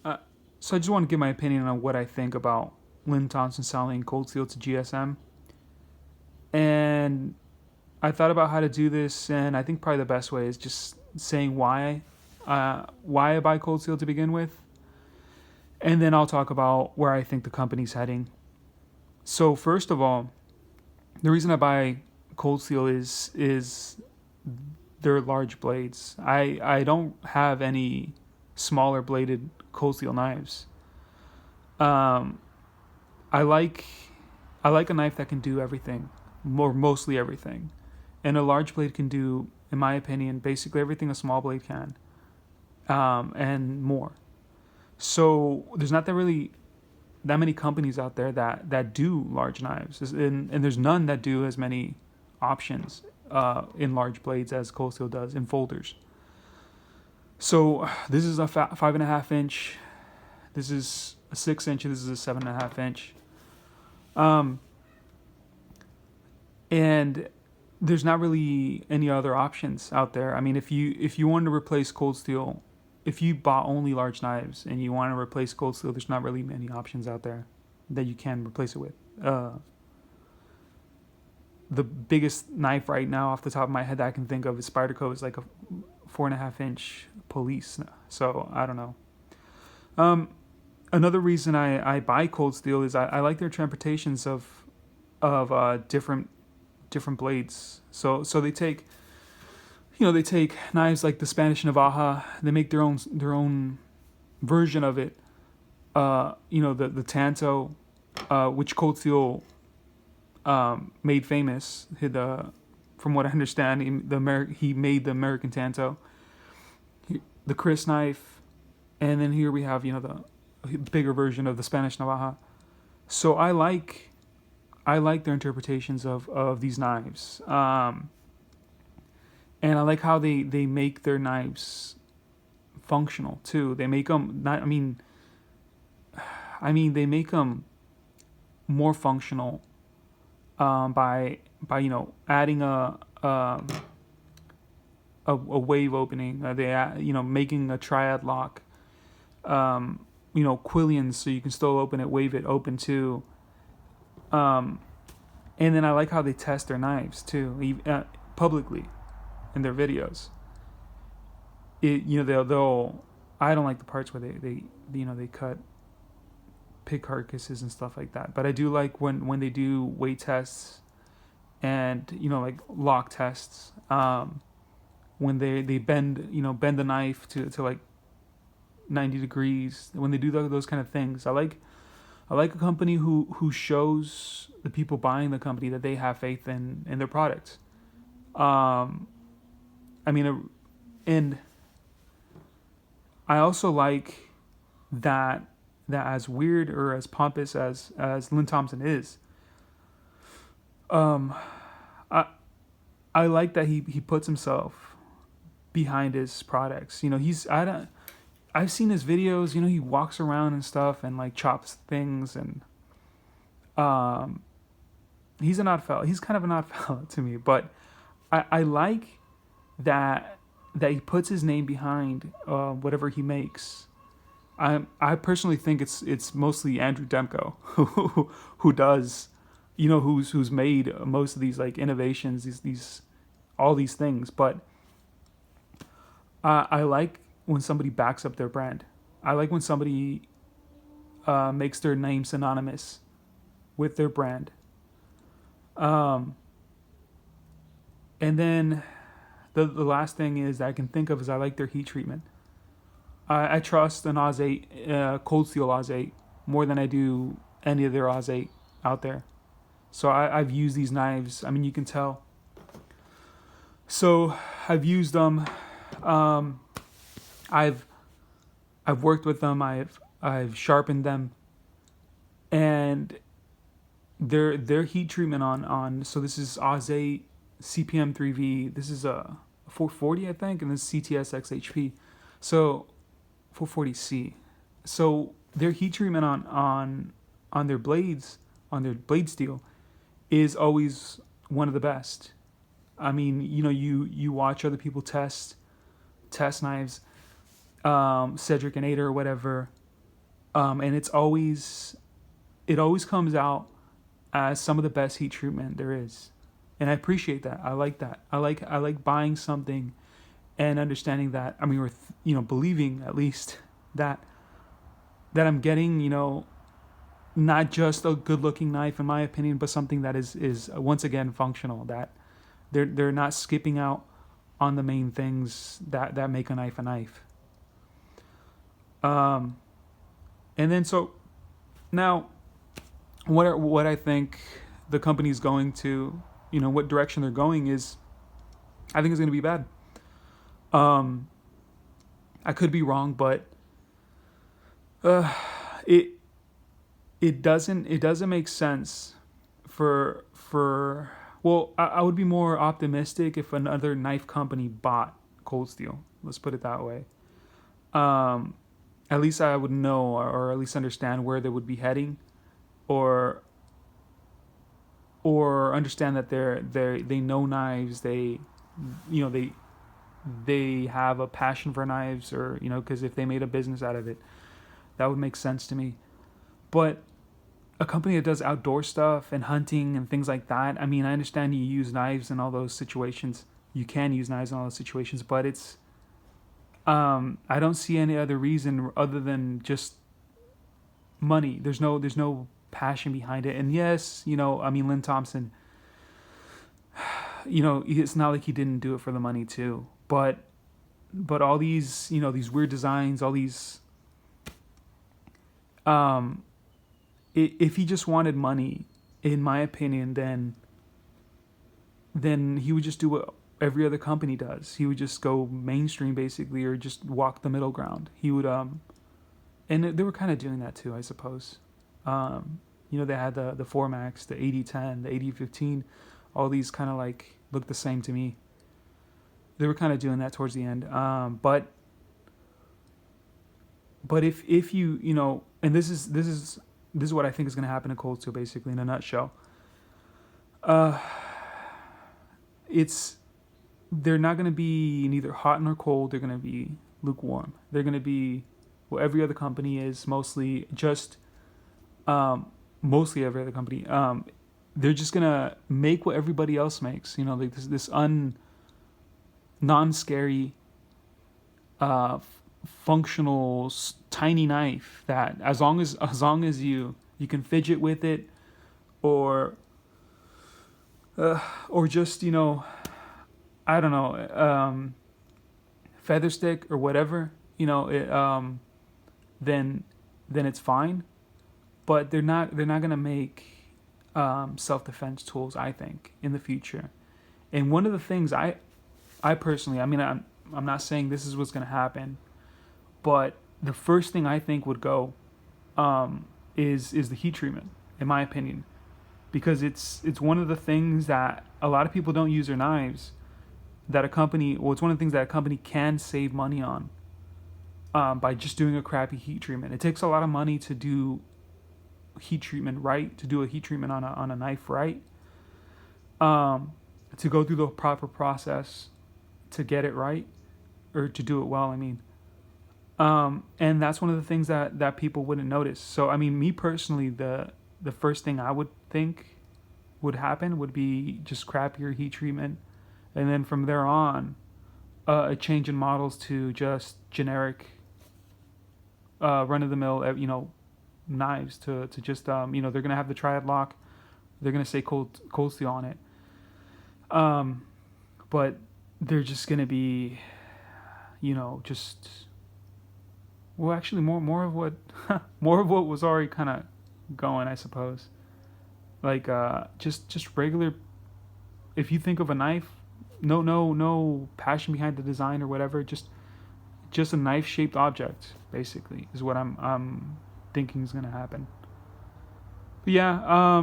Uh, so I just want to give my opinion on what I think about Lynn Thompson selling Cold Steel to GSM. And I thought about how to do this, and I think probably the best way is just saying why I buy Cold Steel to begin with, and then I'll talk about where I think the company's heading. So first of all, the reason I buy Cold Steel is their large blades. I don't have any smaller bladed Cold Steel knives. Um, I like I like a knife that can do everything, more mostly everything, and a large blade can do, in my opinion, basically everything a small blade can, and more. So there's not that many companies out there that do large knives, and there's none that do as many options in large blades as Cold Steel does in folders. So this is a 5.5 inch. This is a 6 inch. This is a 7.5 inch. Um, and there's not really any other options out there. I mean, if you wanted to replace Cold Steel, if you bought only large knives and you want to replace Cold Steel, there's not really many options out there that you can replace it with. The biggest knife right now, off the top of my head, that I can think of is Spyderco. Is like a 4.5 inch police. So I don't know. Um, Another reason I buy Cold Steel is I like their interpretations of different blades. So they take knives like the Spanish Navaja. They make their own version of it. The Tanto, which Cold Steel made famous. From what I understand, he made the American Tanto, the Chris knife, and then here we have the bigger version of the Spanish Navaja. So I like their interpretations of these knives. And I like how they make their knives functional too. They make them not. I mean they make them more functional by adding a wave opening. Making a triad lock. Quillions, so you can still open it, wave it open too. Um, and then I like how they test their knives too, publicly in their videos. They'll I don't like the parts where they cut pig carcasses and stuff like that. But I do like when they do weight tests and like lock tests. When they bend the knife to like 90 degrees. When they do those kind of things, I like a company who shows the people buying the company that they have faith in their product. Um, I mean, and I also like that as weird or as pompous as Lynn Thompson is. Um, I I like that he puts himself behind his products. I've seen his videos. He walks around and stuff and like chops things, and um he's an odd fellow. He's kind of an odd fellow to me, but I like that he puts his name behind whatever he makes. I personally think it's mostly Andrew Demko who does, who's made most of these like innovations, these all these things. But I like when somebody backs up their brand. I like when somebody makes their name synonymous with their brand. Um, and then the last thing is that I can think of is I like their heat treatment. I trust an Oz 8, Cold Steel Oz 8, more than I do any of their Oz 8 out there. So I've used these knives. I mean, you can tell. So I've used them. Um, I've I've worked with them. I've sharpened them, and their heat treatment on. So this is Oz 8 CPM 3V. This is a 440, I think, and this is CTS XHP. So 440C. So their heat treatment on their blades, on their blade steel, is always one of the best. I mean, you watch other people test knives, Cedric and Ader or whatever. And it always comes out as some of the best heat treatment there is, and I appreciate that. I like that. I like buying something and understanding that. I mean, or believing at least that I'm getting not just a good looking knife in my opinion, but something that is once again functional. That they're not skipping out on the main things that make a knife a knife. Um, and then so now what I think the company's going to, what direction they're going is, I think it's going to be bad. Um, I could be wrong, but uh, it it doesn't make sense for well, I would be more optimistic if another knife company bought Cold Steel. Let's put it that way. Um, at least I would know, or at least understand where they would be heading, or understand that they know knives. You know they they have a passion for knives, or because if they made a business out of it, that would make sense to me. But a company that does outdoor stuff and hunting and things like that, I mean, I understand you use knives in all those situations. You can use knives in all those situations, but it's I don't see any other reason other than just money. There's no passion behind it. And yes, I mean, Lynn Thompson, it's not like he didn't do it for the money too. But all these, these weird designs, all these um if he just wanted money, in my opinion, then he would just do what every other company does. He would just go mainstream basically, or just walk the middle ground. He would and they were kind of doing that too, I suppose. They had the 4Max, the 8010, the 8015, all these kind of like look the same to me. They were kind of doing that towards the end. But if and this is what I think is going to happen to Cold Steel, basically in a nutshell. Uh, it's They're not going to be neither hot nor cold. They're going to be lukewarm. They're going to be what every other company is, mostly every other company. They're just going to make what everybody else makes. Like this non-scary, functional tiny knife that as long as you can fidget with it, or just I don't know, feather stick or whatever, then it's fine. But they're not gonna make self-defense tools, I think, in the future. And one of the things I personally, I mean, I'm not saying this is what's gonna happen, but the first thing I think would go is the heat treatment, in my opinion, because it's one of the things that a lot of people don't use their knives. It's one of the things that a company can save money on, by just doing a crappy heat treatment. It takes a lot of money to do heat treatment right, to do a heat treatment on a knife right, to go through the proper process to get it right, or to do it well, I mean. And that's one of the things that people wouldn't notice. So, I mean, me personally, the first thing I would think would happen would be just crappier heat treatment. And then from there on, a change in models to just generic, run-of-the-mill, knives to just, they're going to have the triad lock. They're going to say cold steel on it. But they're just going to be, just... Well, actually, more of what more of what was already kind of going, I suppose. Like just regular. If you think of a knife, no passion behind the design or whatever. Just a knife shaped object, basically, is what I'm thinking is gonna happen. But yeah,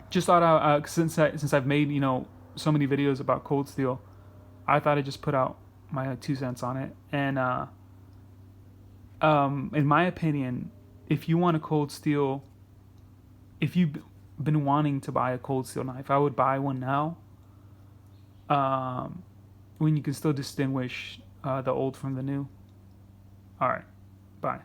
just thought since I've made so many videos about Cold Steel, I thought I'd just put out my 2 cents on it. And in my opinion, if you want a Cold Steel, if you've been wanting to buy a Cold Steel knife, I would buy one now. When you can still distinguish the old from the new. All right, bye.